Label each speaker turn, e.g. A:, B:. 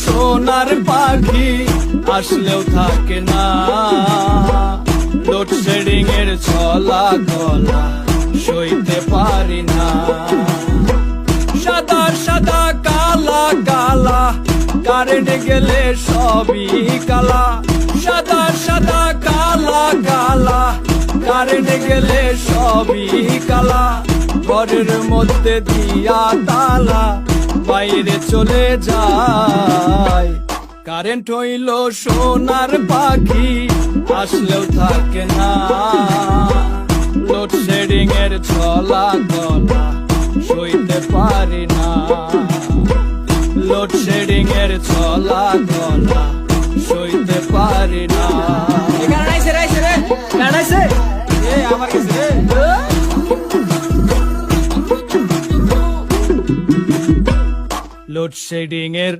A: সোনার পাখি আসলেও থাকে না, লোডশেডিং এর ছলা গলা সইতে পারি না। সাদা সাদা কালা কালা কারেন্ট গেলে সবই কালা, সাদা সাদা কালা কালা কারেন্ট গেলে সবই কালা। ঘরের মধ্যে দিয়া তালা বাইরে চলে যায়, কারেন্ট হইল সোনার পাখি আসলেও থাকে না, লোডশেডিং এর ছলা গলা সইতে পারি না, লোডশেডিং এর ছলা গলা সইতে পারি না। আমার কাছে লোডশেডিং এর